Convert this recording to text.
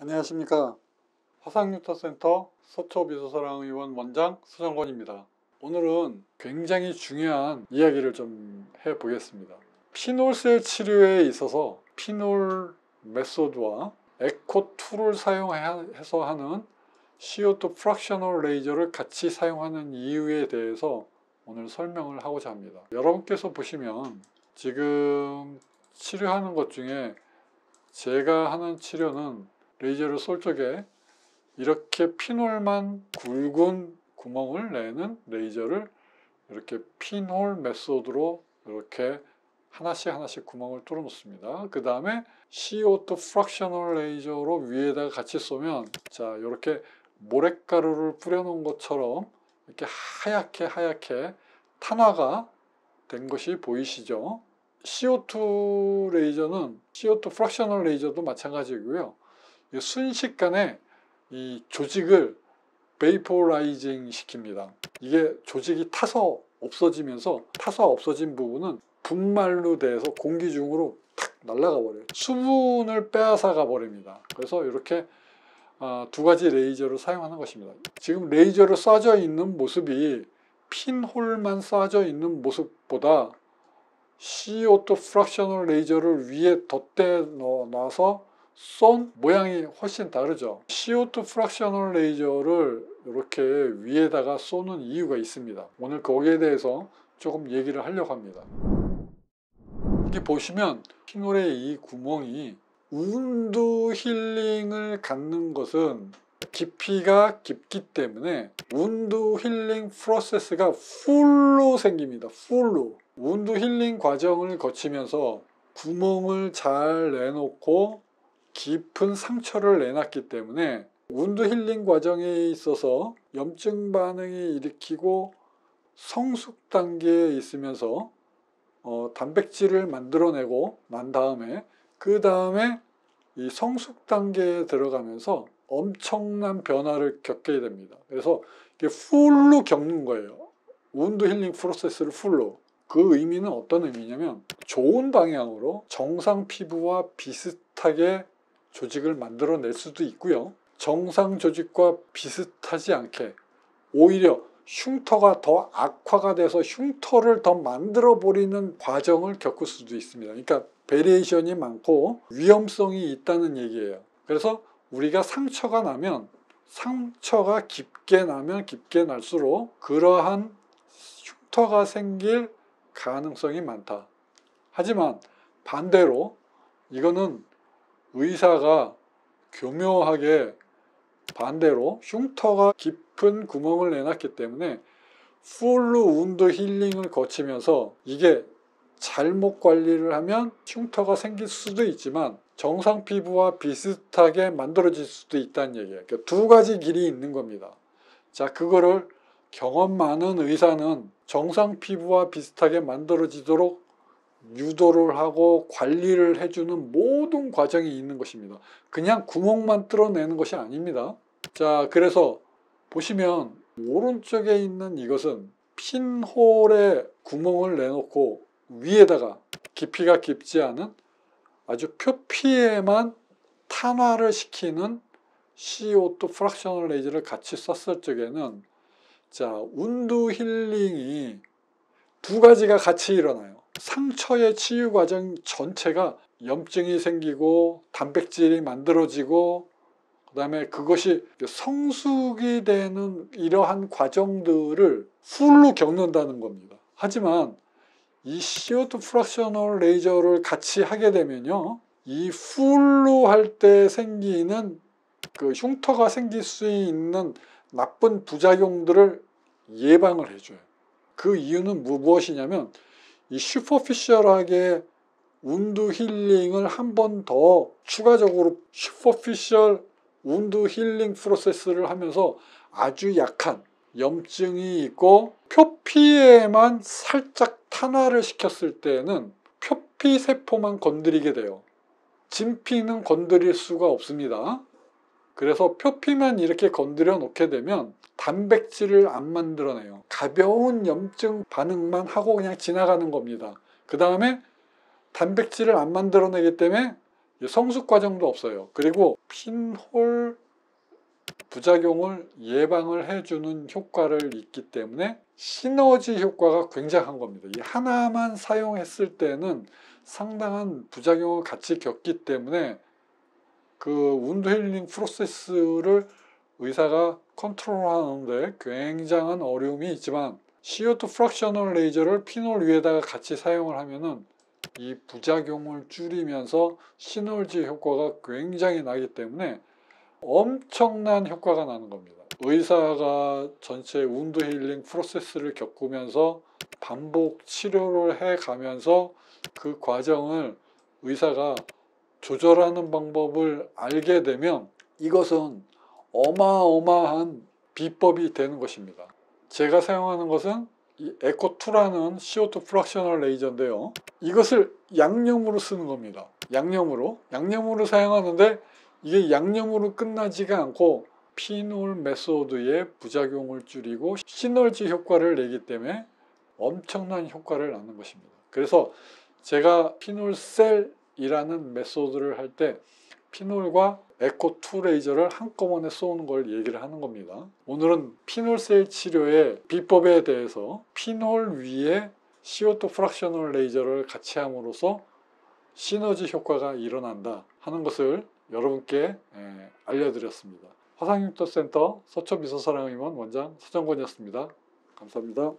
안녕하십니까. 화상유타센터 서초비서사랑 의원 원장 서정권입니다. 오늘은 굉장히 중요한 이야기를 좀 해보겠습니다. 피놀셀 치료에 있어서 피놀 메소드와 에코2를 사용해서 하는 CO2 프랙셔널 레이저를 같이 사용하는 이유에 대해서 오늘 설명을 하고자 합니다. 여러분께서 보시면 지금 치료하는 것 중에 제가 하는 치료는 레이저를 쏠 적에 이렇게 피놀만 굵은 구멍을 내는 레이저를 이렇게 피놀 메소드로 이렇게 하나씩 구멍을 뚫어 놓습니다. 그 다음에 CO2 프랙셔널 레이저로 위에다가 같이 쏘면 자, 이렇게 모래가루를 뿌려 놓은 것처럼 이렇게 하얗게 탄화가 된 것이 보이시죠? CO2 레이저는 CO2 프랙셔널 레이저도 마찬가지고요. 순식간에 이 조직을 베이포라이징 시킵니다. 이게 조직이 타서 없어지면서 타서 없어진 부분은 분말로 돼서 공기 중으로 탁 날아가 버려요. 수분을 빼앗아가 버립니다. 그래서 이렇게 두 가지 레이저를 사용하는 것입니다. 지금 레이저를 쏴져 있는 모습이 핀홀만 쏴져 있는 모습보다 CO2 프랙셔널 레이저를 위에 덧대 놔서 쏜 모양이 훨씬 다르죠. CO2 프랙셔널 레이저를 이렇게 위에다가 쏘는 이유가 있습니다. 오늘 거기에 대해서 조금 얘기를 하려고 합니다. 이렇게 보시면 피놀의 이 구멍이 운드 힐링을 갖는 것은 깊이가 깊기 때문에 운드 힐링 프로세스가 풀로 생깁니다. 풀로. 운드 힐링 과정을 거치면서 구멍을 잘 내놓고 깊은 상처를 내놨기 때문에 운드 힐링 과정에 있어서 염증 반응이 일으키고 성숙 단계에 있으면서 단백질을 만들어내고 난 다음에 그 다음에 이 성숙 단계에 들어가면서 엄청난 변화를 겪게 됩니다. 그래서 이게 풀로 겪는 거예요. 운드 힐링 프로세스를 풀로. 그 의미는 어떤 의미냐면 좋은 방향으로 정상 피부와 비슷하게 조직을 만들어낼 수도 있고요. 정상 조직과 비슷하지 않게 오히려 흉터가 더 악화가 돼서 흉터를 더 만들어 버리는 과정을 겪을 수도 있습니다. 그러니까 베리에이션이 많고 위험성이 있다는 얘기예요. 그래서 우리가 상처가 나면 상처가 깊게 나면 깊게 날수록 그러한 흉터가 생길 가능성이 많다. 하지만 반대로 이거는 의사가 교묘하게 반대로 흉터가 깊은 구멍을 내놨기 때문에 풀로 운드 힐링을 거치면서 이게 잘못 관리를 하면 흉터가 생길 수도 있지만 정상 피부와 비슷하게 만들어질 수도 있다는 얘기예요. 그러니까 두 가지 길이 있는 겁니다. 자, 그거를 경험 많은 의사는 정상 피부와 비슷하게 만들어지도록 유도를 하고 관리를 해주는 모든 과정이 있는 것입니다. 그냥 구멍만 뚫어내는 것이 아닙니다. 자, 그래서 보시면 오른쪽에 있는 이것은 핀홀에 구멍을 내놓고 위에다가 깊이가 깊지 않은 아주 표피에만 탄화를 시키는 CO2 프랙셔널 레이저를 같이 썼을 적에는 자, 운드 힐링이 두 가지가 같이 일어나요. 상처의 치유 과정 전체가 염증이 생기고 단백질이 만들어지고 그 다음에 그것이 성숙이 되는 이러한 과정들을 풀로 겪는다는 겁니다. 하지만 이 CO2 프랙셔널 레이저를 같이 하게 되면요, 이 풀로 할 때 생기는 그 흉터가 생길 수 있는 나쁜 부작용들을 예방을 해줘요. 그 이유는 무엇이냐면 이 슈퍼피셜하게 운드 힐링을 한 번 더 추가적으로 슈퍼피셜 운드 힐링 프로세스를 하면서 아주 약한 염증이 있고 표피에만 살짝 탄화를 시켰을 때는 표피 세포만 건드리게 돼요. 진피는 건드릴 수가 없습니다. 그래서 표피만 이렇게 건드려 놓게 되면 단백질을 안 만들어내요. 가벼운 염증 반응만 하고 그냥 지나가는 겁니다. 그 다음에 단백질을 안 만들어내기 때문에 성숙 과정도 없어요. 그리고 핀홀 부작용을 예방을 해주는 효과를 있기 때문에 시너지 효과가 굉장한 겁니다. 이 하나만 사용했을 때는 상당한 부작용을 같이 겪기 때문에 그 운드 힐링 프로세스를 의사가 컨트롤하는데 굉장한 어려움이 있지만 CO2 프랙셔널 레이저를 피놀 위에다가 같이 사용을 하면은 이 부작용을 줄이면서 시너지 효과가 굉장히 나기 때문에 엄청난 효과가 나는 겁니다. 의사가 전체 운드 힐링 프로세스를 겪으면서 반복 치료를 해 가면서 그 과정을 의사가 조절하는 방법을 알게 되면 이것은 어마어마한 비법이 되는 것입니다. 제가 사용하는 것은 이 에코2라는 CO2 프랙셔널 레이저인데요. 이것을 양념으로 쓰는 겁니다. 양념으로 사용하는데 이게 양념으로 끝나지가 않고 피놀 메소드의 부작용을 줄이고 시너지 효과를 내기 때문에 엄청난 효과를 낳는 것입니다. 그래서 제가 피놀셀이라는 메소드를 할 때 피놀과 에코2 레이저를 한꺼번에 쏘는 걸 얘기를 하는 겁니다. 오늘은 피놀셀 치료의 비법에 대해서 피놀 위에 CO2 프랙셔널 레이저를 같이 함으로써 시너지 효과가 일어난다 하는 것을 여러분께 알려드렸습니다. 화상육토센터 서초미소사랑의원 원장 서정권이었습니다. 감사합니다.